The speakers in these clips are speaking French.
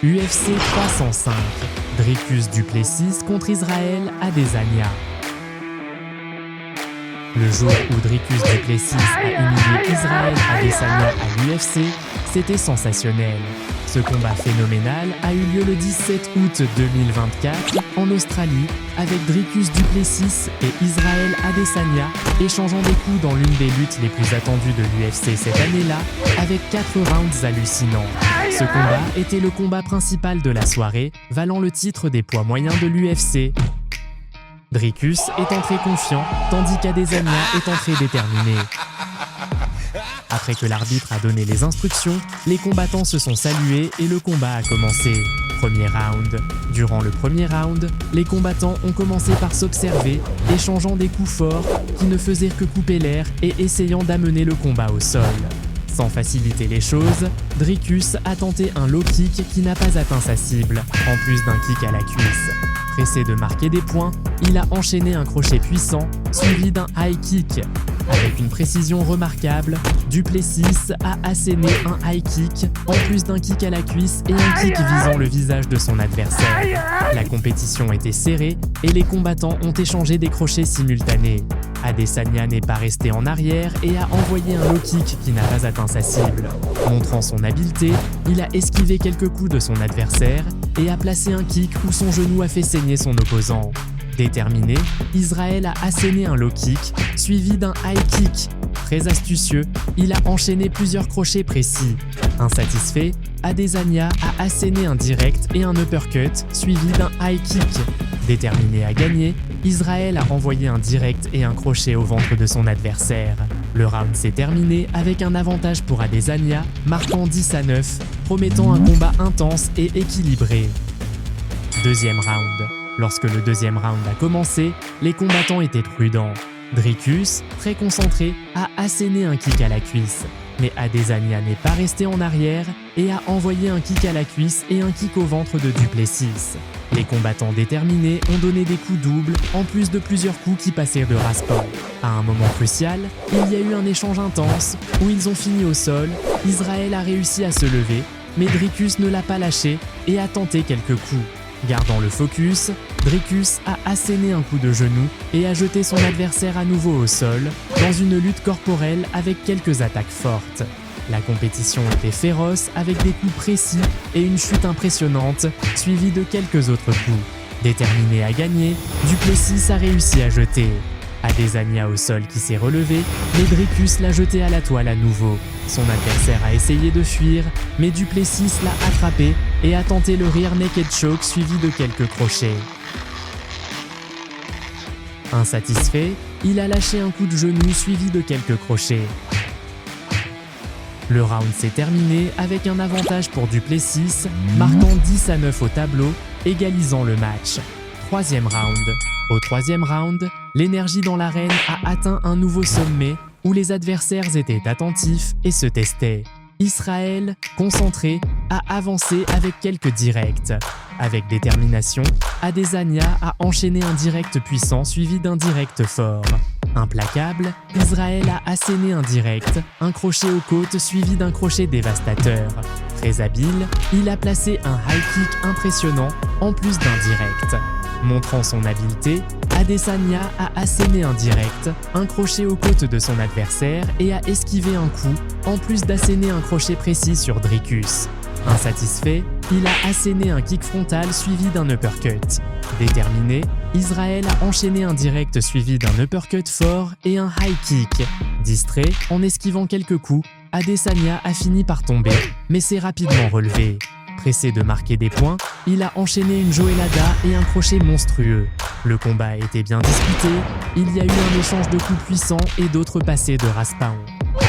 UFC 305, Dricus du Plessis contre Israël Adesanya. Le jour où Dricus du Plessis a humilié Israël Adesanya à l'UFC, c'était sensationnel. Ce combat phénoménal a eu lieu le 17 août 2024 en Australie avec Dricus du Plessis et Israël Adesanya échangeant des coups dans l'une des luttes les plus attendues de l'UFC cette année-là avec 4 rounds hallucinants. Ce combat était le combat principal de la soirée, valant le titre des poids moyens de l'UFC. Dricus est entré confiant, tandis qu'Adesanya est entré déterminé. Après que l'arbitre a donné les instructions, les combattants se sont salués et le combat a commencé. Premier round. Durant le premier round, les combattants ont commencé par s'observer, échangeant des coups forts qui ne faisaient que couper l'air et essayant d'amener le combat au sol. Sans faciliter les choses, Dricus a tenté un low kick qui n'a pas atteint sa cible, en plus d'un kick à la cuisse. Pressé de marquer des points, il a enchaîné un crochet puissant, suivi d'un high kick. Avec une précision remarquable, du Plessis a asséné un high kick, en plus d'un kick à la cuisse et un kick visant le visage de son adversaire. La compétition était serrée et les combattants ont échangé des crochets simultanés. Adesanya n'est pas resté en arrière et a envoyé un low kick qui n'a pas atteint sa cible. Montrant son habileté, il a esquivé quelques coups de son adversaire et a placé un kick où son genou a fait saigner son opposant. Déterminé, Israël a asséné un low kick, suivi d'un high kick. Très astucieux, il a enchaîné plusieurs crochets précis. Insatisfait, Adesanya a asséné un direct et un uppercut, suivi d'un high kick. Déterminé à gagner, Israël a envoyé un direct et un crochet au ventre de son adversaire. Le round s'est terminé avec un avantage pour Adesanya, marquant 10-9, promettant un combat intense et équilibré. Deuxième round. Lorsque le deuxième round a commencé, les combattants étaient prudents. Dricus, très concentré, a asséné un kick à la cuisse. Mais Adesanya n'est pas resté en arrière et a envoyé un kick à la cuisse et un kick au ventre de du Plessis. Les combattants déterminés ont donné des coups doubles, en plus de plusieurs coups qui passèrent de raspant. À un moment crucial, il y a eu un échange intense, où ils ont fini au sol. Israël a réussi à se lever, mais Dricus ne l'a pas lâché et a tenté quelques coups. Gardant le focus, Dricus a asséné un coup de genou et a jeté son adversaire à nouveau au sol, dans une lutte corporelle avec quelques attaques fortes. La compétition était féroce avec des coups précis et une chute impressionnante, suivie de quelques autres coups. Déterminé à gagner, du Plessis a réussi à jeter. Adesanya au sol qui s'est relevé, mais Dricus l'a jeté à la toile à nouveau. Son adversaire a essayé de fuir, mais du Plessis l'a attrapé et a tenté le rear naked choke suivi de quelques crochets. Insatisfait, il a lâché un coup de genou suivi de quelques crochets. Le round s'est terminé avec un avantage pour du Plessis, marquant 10-9 au tableau, égalisant le match. Troisième round. Au troisième round, l'énergie dans l'arène a atteint un nouveau sommet où les adversaires étaient attentifs et se testaient. Israël, concentré, a avancé avec quelques directs. Avec détermination, Adesanya a enchaîné un direct puissant suivi d'un direct fort. Implacable, Israël a asséné un direct, un crochet aux côtes suivi d'un crochet dévastateur. Très habile, il a placé un high kick impressionnant en plus d'un direct. Montrant son habileté, Adesanya a asséné un direct, un crochet aux côtes de son adversaire et a esquivé un coup, en plus d'asséner un crochet précis sur Dricus. Insatisfait, il a asséné un kick frontal suivi d'un uppercut. Déterminé, Israël a enchaîné un direct suivi d'un uppercut fort et un high kick. Distrait, en esquivant quelques coups, Adesanya a fini par tomber, mais s'est rapidement relevé. Pressé de marquer des points, il a enchaîné une joelada et un crochet monstrueux. Le combat a été bien disputé, il y a eu un échange de coups puissants et d'autres passés de raspaon.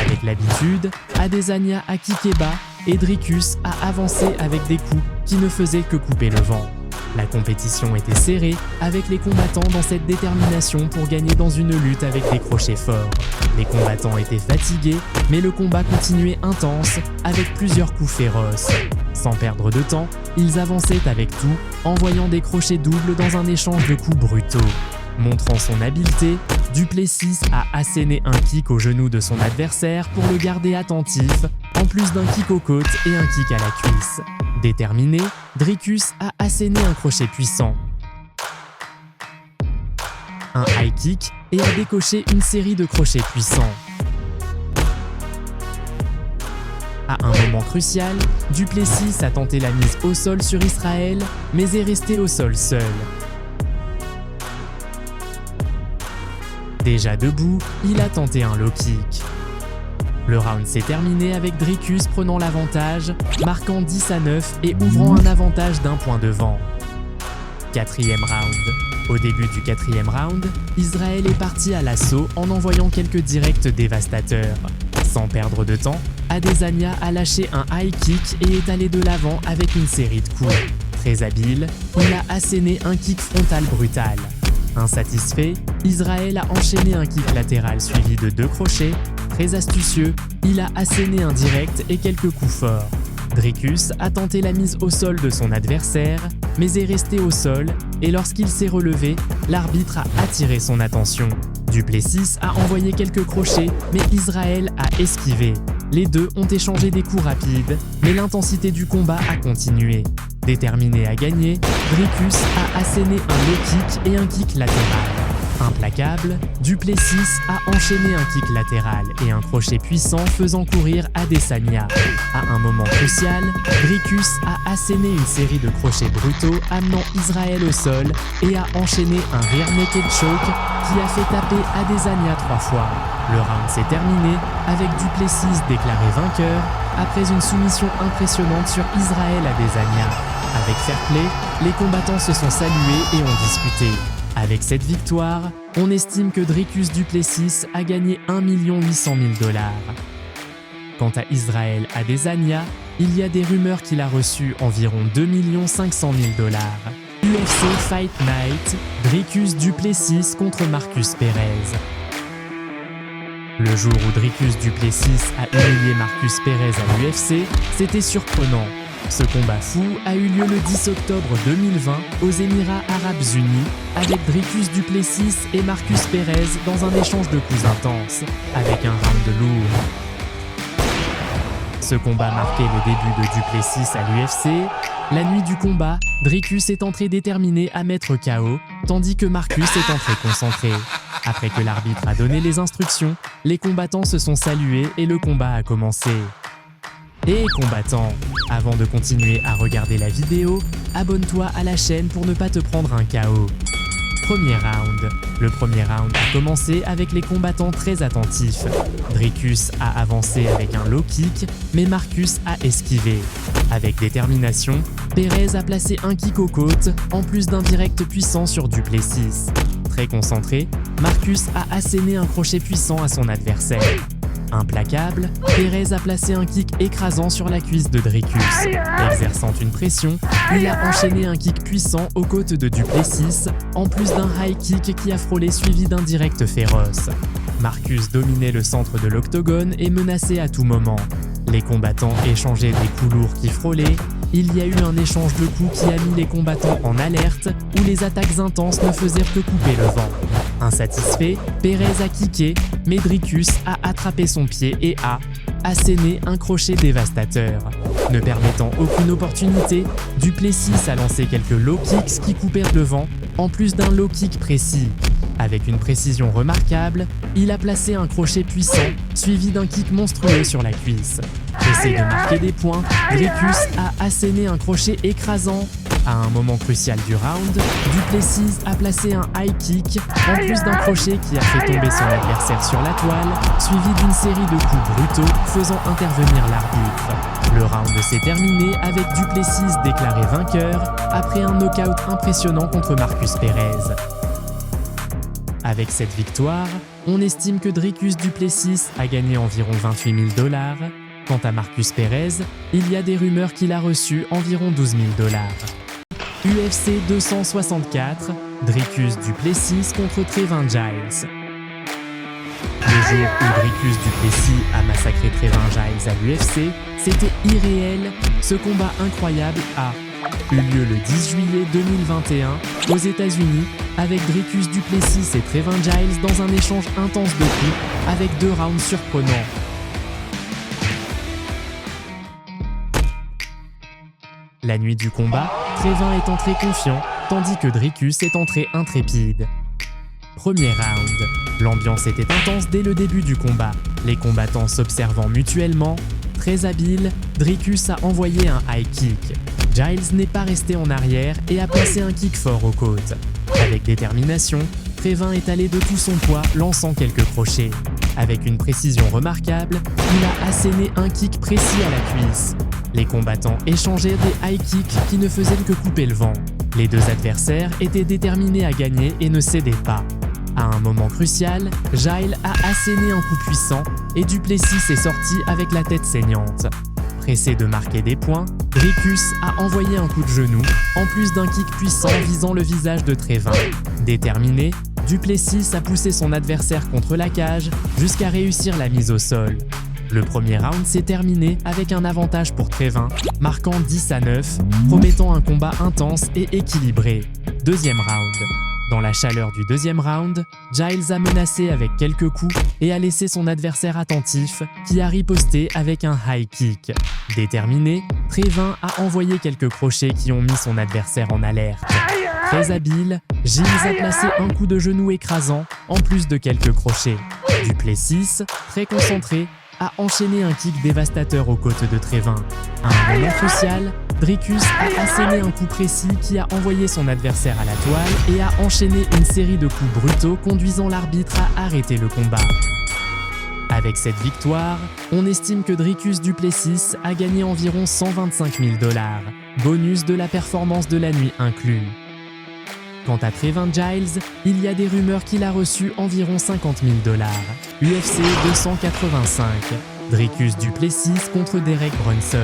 Avec l'habitude, Adesanya a kické bas et Dricus a avancé avec des coups qui ne faisaient que couper le vent. La compétition était serrée, avec les combattants dans cette détermination pour gagner dans une lutte avec des crochets forts. Les combattants étaient fatigués, mais le combat continuait intense, avec plusieurs coups féroces. Sans perdre de temps, ils avançaient avec tout, envoyant des crochets doubles dans un échange de coups brutaux. Montrant son habileté, du Plessis a asséné un kick au genou de son adversaire pour le garder attentif, en plus d'un kick aux côtes et un kick à la cuisse. Déterminé, Dricus a asséné un crochet puissant, un high kick et a décoché une série de crochets puissants. À un moment crucial, Du Plessis a tenté la mise au sol sur Israël, mais est resté au sol seul. Déjà debout, il a tenté un low kick. Le round s'est terminé avec Dricus prenant l'avantage, marquant 10-9 et ouvrant un avantage d'un point devant. Quatrième round. Au début du quatrième round, Israël est parti à l'assaut en envoyant quelques directs dévastateurs. Sans perdre de temps, Adesanya a lâché un high kick et est allé de l'avant avec une série de coups. Très habile, il a asséné un kick frontal brutal. Insatisfait, Israël a enchaîné un kick latéral suivi de 2 crochets. Très astucieux, il a asséné un direct et quelques coups forts. Dricus a tenté la mise au sol de son adversaire, mais est resté au sol, et lorsqu'il s'est relevé, l'arbitre a attiré son attention. Du Plessis a envoyé quelques crochets, mais Israël a esquivé. Les deux ont échangé des coups rapides, mais l'intensité du combat a continué. Déterminé à gagner, Dricus a asséné un low kick et un kick latéral. Implacable, Du Plessis a enchaîné un kick latéral et un crochet puissant faisant courir Adesanya. À un moment crucial, Dricus a asséné une série de crochets brutaux amenant Israël au sol et a enchaîné un rear naked choke qui a fait taper Adesanya 3 fois. Le round s'est terminé avec Du Plessis déclaré vainqueur après une soumission impressionnante sur Israël Adesanya. Avec fair play, les combattants se sont salués et ont discuté. Avec cette victoire, on estime que Dricus Du Plessis a gagné 1 800 000 $. Quant à Israël Adesanya, il y a des rumeurs qu'il a reçu environ 2 500 000 $. UFC Fight Night, Dricus Du Plessis contre Marcus Perez. Le jour où Dricus Du Plessis a humilié Marcus Perez à l'UFC, c'était surprenant. Ce combat fou a eu lieu le 10 octobre 2020 aux Émirats Arabes Unis avec Dricus Du Plessis et Marcus Perez dans un échange de coups intenses, avec un round lourd. Ce combat marquait le début de Du Plessis à l'UFC. La nuit du combat, Dricus est entré déterminé à mettre KO, tandis que Marcus est entré concentré. Après que l'arbitre a donné les instructions, les combattants se sont salués et le combat a commencé. Et combattants, avant de continuer à regarder la vidéo, abonne-toi à la chaîne pour ne pas te prendre un KO. Premier round. Le premier round a commencé avec les combattants très attentifs. Dricus a avancé avec un low kick, mais Marcus a esquivé. Avec détermination, Perez a placé un kick aux côtes, en plus d'un direct puissant sur Du Plessis. Très concentré, Marcus a asséné un crochet puissant à son adversaire. Implacable, Perez a placé un kick écrasant sur la cuisse de Dricus. Exerçant une pression, il a enchaîné un kick puissant aux côtes de Du Plessis, en plus d'un high kick qui a frôlé suivi d'un direct féroce. Marcus dominait le centre de l'octogone et menaçait à tout moment. Les combattants échangeaient des coups lourds qui frôlaient. Il y a eu un échange de coups qui a mis les combattants en alerte, où les attaques intenses ne faisaient que couper le vent. Insatisfait, Perez a kické, mais Dricus a attrapé son pied et a asséné un crochet dévastateur. Ne permettant aucune opportunité, Du Plessis a lancé quelques low kicks qui coupèrent le vent, en plus d'un low kick précis. Avec une précision remarquable, il a placé un crochet puissant, suivi d'un kick monstrueux sur la cuisse. Essaie de marquer des points, Dricus a asséné un crochet écrasant. À un moment crucial du round, Du Plessis a placé un high kick, en plus d'un crochet qui a fait tomber son adversaire sur la toile, suivi d'une série de coups brutaux faisant intervenir l'arbitre. Le round s'est terminé avec Du Plessis déclaré vainqueur après un knockout impressionnant contre Marcus Perez. Avec cette victoire, on estime que Dricus Du Plessis a gagné environ 28 000 $. Quant à Marcus Perez, il y a des rumeurs qu'il a reçu environ 12 000 $. UFC 264, Dricus Du Plessis contre Trevin Giles. Le jour où Dricus Du Plessis a massacré Trevin Giles à l'UFC, c'était irréel. Ce combat incroyable a eu lieu le 10 juillet 2021 aux États-Unis avec Dricus Du Plessis et Trevin Giles dans un échange intense de coups avec 2 rounds surprenants. La nuit du combat, Trévin est entré confiant, tandis que Dricus est entré intrépide. Premier round. L'ambiance était intense dès le début du combat, les combattants s'observant mutuellement. Très habile, Dricus a envoyé un high kick. Giles n'est pas resté en arrière et a placé un kick fort aux côtes. Avec détermination, Trévin est allé de tout son poids, lançant quelques crochets. Avec une précision remarquable, il a asséné un kick précis à la cuisse. Les combattants échangèrent des high kicks qui ne faisaient que couper le vent. Les deux adversaires étaient déterminés à gagner et ne cédaient pas. À un moment crucial, Giles a asséné un coup puissant et Du Plessis est sorti avec la tête saignante. Pressé de marquer des points, Dricus a envoyé un coup de genou, en plus d'un kick puissant visant le visage de Trévin. Déterminé, Du Plessis a poussé son adversaire contre la cage jusqu'à réussir la mise au sol. Le premier round s'est terminé avec un avantage pour Trévin, marquant 10-9, promettant un combat intense et équilibré. Deuxième round. Dans la chaleur du deuxième round, Giles a menacé avec quelques coups et a laissé son adversaire attentif, qui a riposté avec un high kick. Déterminé, Trévin a envoyé quelques crochets qui ont mis son adversaire en alerte. Très habile, Giles a placé un coup de genou écrasant, en plus de quelques crochets. Du Plessis, très concentré, a enchaîné un kick dévastateur aux côtes de Trévin. À un moment crucial, Dricus a asséné un coup précis qui a envoyé son adversaire à la toile et a enchaîné une série de coups brutaux conduisant l'arbitre à arrêter le combat. Avec cette victoire, on estime que Dricus Du Plessis a gagné environ 125 000 $, bonus de la performance de la nuit inclus. Quant à Trévin Giles, il y a des rumeurs qu'il a reçu environ 50 000 $. UFC 285. Dricus Du Plessis contre Derek Brunson.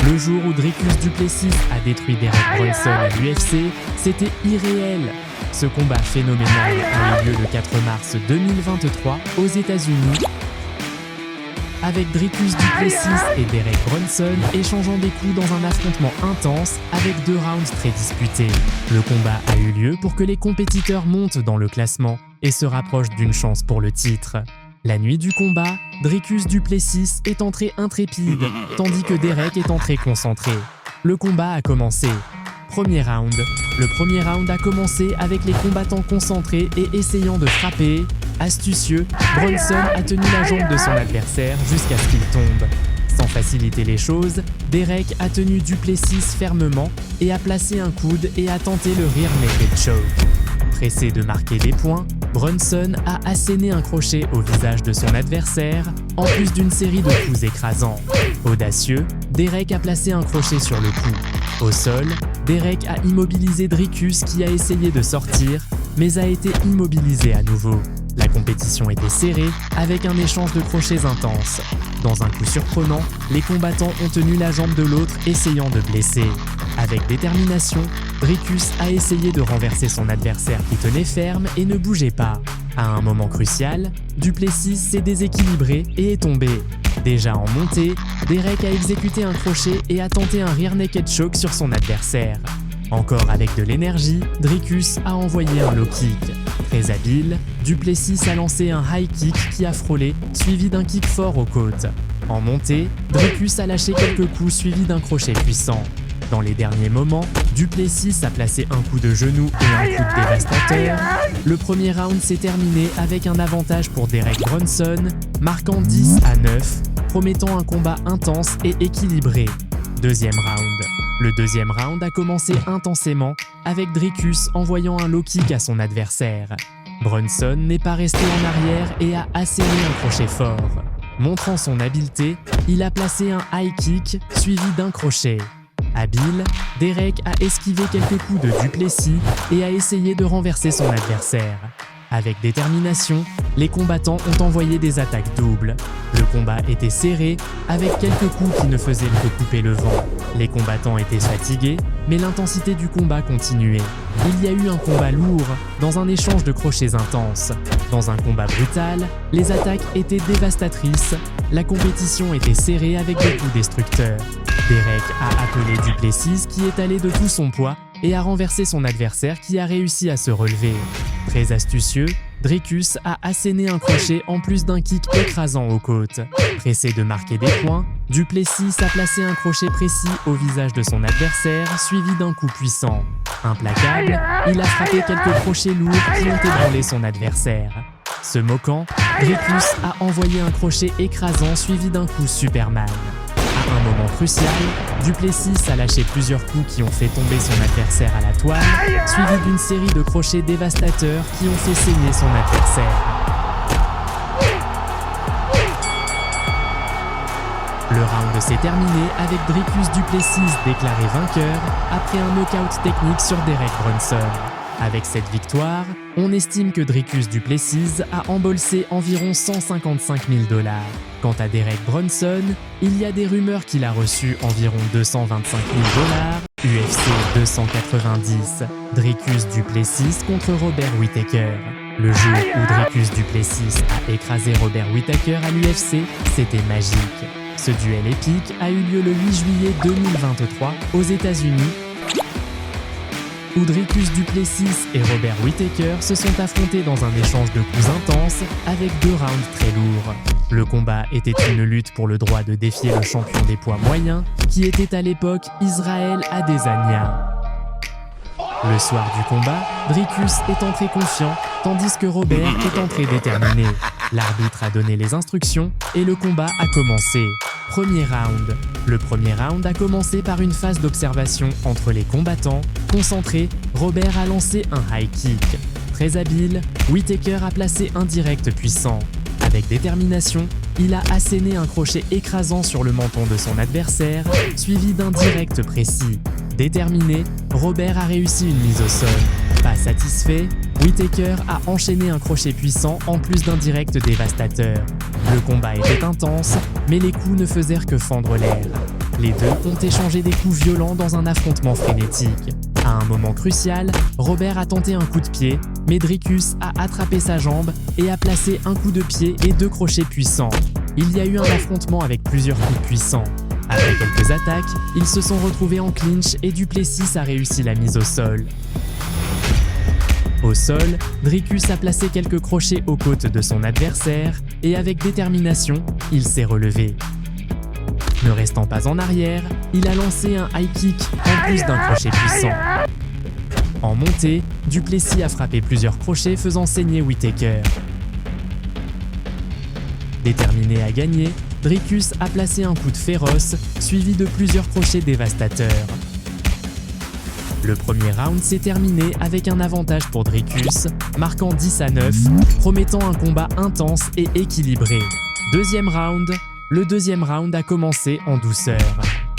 Le jour où Dricus Du Plessis a détruit Derek Brunson à l'UFC, c'était irréel. Ce combat phénoménal a eu lieu le 4 mars 2023 aux États-Unis, avec Dricus Du Plessis et Derek Brunson échangeant des coups dans un affrontement intense avec 2 rounds très disputés. Le combat a eu lieu pour que les compétiteurs montent dans le classement et se rapprochent d'une chance pour le titre. La nuit du combat, Dricus Du Plessis est entré intrépide, tandis que Derek est entré concentré. Le combat a commencé. Premier round. Le premier round a commencé avec les combattants concentrés et essayant de frapper. Astucieux, Brunson a tenu la jambe de son adversaire jusqu'à ce qu'il tombe. Sans faciliter les choses, Derek a tenu Du Plessis fermement et a placé un coude et a tenté le rear naked choke. Pressé de marquer des points, Brunson a asséné un crochet au visage de son adversaire, en plus d'une série de coups écrasants. Audacieux, Derek a placé un crochet sur le cou. Au sol, Derek a immobilisé Dricus qui a essayé de sortir, mais a été immobilisé à nouveau. La compétition était serrée, avec un échange de crochets intense. Dans un coup surprenant, les combattants ont tenu la jambe de l'autre, essayant de blesser. Avec détermination, Dricus a essayé de renverser son adversaire qui tenait ferme et ne bougeait pas. À un moment crucial, Du Plessis s'est déséquilibré et est tombé. Déjà en montée, Derek a exécuté un crochet et a tenté un rear naked choke sur son adversaire. Encore avec de l'énergie, Dricus a envoyé un low kick. Très habile, Du Plessis a lancé un high kick qui a frôlé, suivi d'un kick fort aux côtes. En montée, Dricus a lâché quelques coups suivis d'un crochet puissant. Dans les derniers moments, Du Plessis a placé un coup de genou et un coup dévastateur. Le premier round s'est terminé avec un avantage pour Derek Brunson, marquant 10-9, promettant un combat intense et équilibré. Deuxième round. Le deuxième round a commencé intensément, avec Dricus envoyant un low kick à son adversaire. Brunson n'est pas resté en arrière et a asséné un crochet fort. Montrant son habileté, il a placé un high kick suivi d'un crochet. Habile, Derek a esquivé quelques coups de Du Plessis et a essayé de renverser son adversaire. Avec détermination, les combattants ont envoyé des attaques doubles. Le combat était serré, avec quelques coups qui ne faisaient que couper le vent. Les combattants étaient fatigués, mais l'intensité du combat continuait. Il y a eu un combat lourd, dans un échange de crochets intenses. Dans un combat brutal, les attaques étaient dévastatrices, la compétition était serrée avec des coups destructeurs. Derek a appelé Du Plessis qui est allé de tout son poids et a renversé son adversaire qui a réussi à se relever. Très astucieux, Dricus a asséné un crochet en plus d'un kick écrasant aux côtes. Pressé de marquer des points, Du Plessis a placé un crochet précis au visage de son adversaire, suivi d'un coup puissant. Implacable, il a frappé quelques crochets lourds qui ont ébranlé son adversaire. Se moquant, Dricus a envoyé un crochet écrasant suivi d'un coup Superman. À un moment crucial, Du Plessis a lâché plusieurs coups qui ont fait tomber son adversaire à la toile, suivi d'une série de crochets dévastateurs qui ont fait saigner son adversaire. Le round s'est terminé avec Dricus Du Plessis déclaré vainqueur après un knockout technique sur Derek Brunson. Avec cette victoire, on estime que Dricus Du Plessis a embolsé environ 155 000 $. Quant à Derek Brunson, il y a des rumeurs qu'il a reçu environ 225 000 $, UFC 290, Dricus Du Plessis contre Robert Whittaker. Le jour où Dricus Du Plessis a écrasé Robert Whittaker à l'UFC, c'était magique. Ce duel épique a eu lieu le 8 juillet 2023 aux États-Unis, où Dricus Du Plessis et Robert Whittaker se sont affrontés dans un échange de coups intenses avec 2 rounds très lourds. Le combat était une lutte pour le droit de défier le champion des poids moyens, qui était à l'époque Israël Adesanya. Le soir du combat, Dricus est entré confiant, tandis que Robert est entré déterminé. L'arbitre a donné les instructions et le combat a commencé. Premier round. Le premier round a commencé par une phase d'observation entre les combattants. Concentré, Robert a lancé un high kick. Très habile, Whittaker a placé un direct puissant. Avec détermination, il a asséné un crochet écrasant sur le menton de son adversaire, suivi d'un direct précis. Déterminé, Robert a réussi une mise au sol. Pas satisfait, Whittaker a enchaîné un crochet puissant en plus d'un direct dévastateur. Le combat était intense, mais les coups ne faisaient que fendre l'air. Les deux ont échangé des coups violents dans un affrontement frénétique. À un moment crucial, Robert a tenté un coup de pied, mais Dricus a attrapé sa jambe et a placé un coup de pied et 2 crochets puissants. Il y a eu un affrontement avec plusieurs coups puissants. Après quelques attaques, ils se sont retrouvés en clinch et Du Plessis a réussi la mise au sol. Au sol, Dricus a placé quelques crochets aux côtes de son adversaire et avec détermination, il s'est relevé. Ne restant pas en arrière, il a lancé un high kick en plus d'un crochet puissant. En montée, Du Plessis a frappé plusieurs crochets faisant saigner Whittaker. Déterminé à gagner, Dricus a placé un coup de féroce, suivi de plusieurs crochets dévastateurs. Le premier round s'est terminé avec un avantage pour Dricus, marquant 10-9, promettant un combat intense et équilibré. Le deuxième round a commencé en douceur.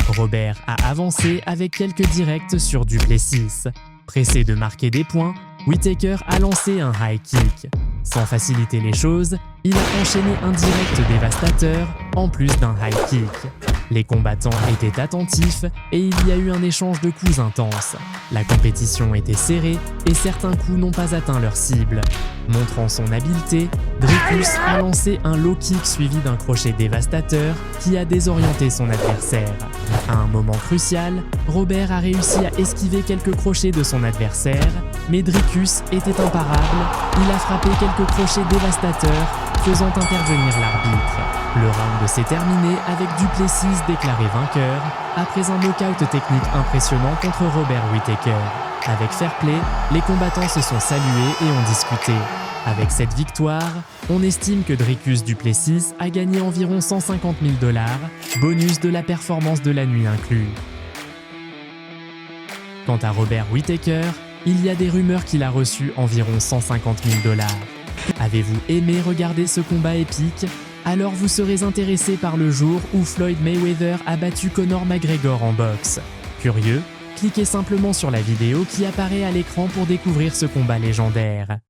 Robert a avancé avec quelques directs sur Du Plessis. Pressé de marquer des points, Whittaker a lancé un high kick. Sans faciliter les choses, il a enchaîné un direct dévastateur en plus d'un high kick. Les combattants étaient attentifs et il y a eu un échange de coups intenses. La compétition était serrée et certains coups n'ont pas atteint leur cible. Montrant son habileté, Dricus a lancé un low kick suivi d'un crochet dévastateur qui a désorienté son adversaire. À un moment crucial, Robert a réussi à esquiver quelques crochets de son adversaire, mais Dricus était imparable, il a frappé quelques crochets dévastateurs, faisant intervenir l'arbitre. Le round s'est terminé avec Du Plessis déclaré vainqueur, après un knockout technique impressionnant contre Robert Whittaker. Avec fair play, les combattants se sont salués et ont discuté. Avec cette victoire, on estime que Dricus Du Plessis a gagné environ 150 000 $, bonus de la performance de la nuit inclus. Quant à Robert Whittaker, il y a des rumeurs qu'il a reçu environ 150 000 $. Avez-vous aimé regarder ce combat épique ? Alors vous serez intéressé par le jour où Floyd Mayweather a battu Conor McGregor en boxe. Curieux ? Cliquez simplement sur la vidéo qui apparaît à l'écran pour découvrir ce combat légendaire.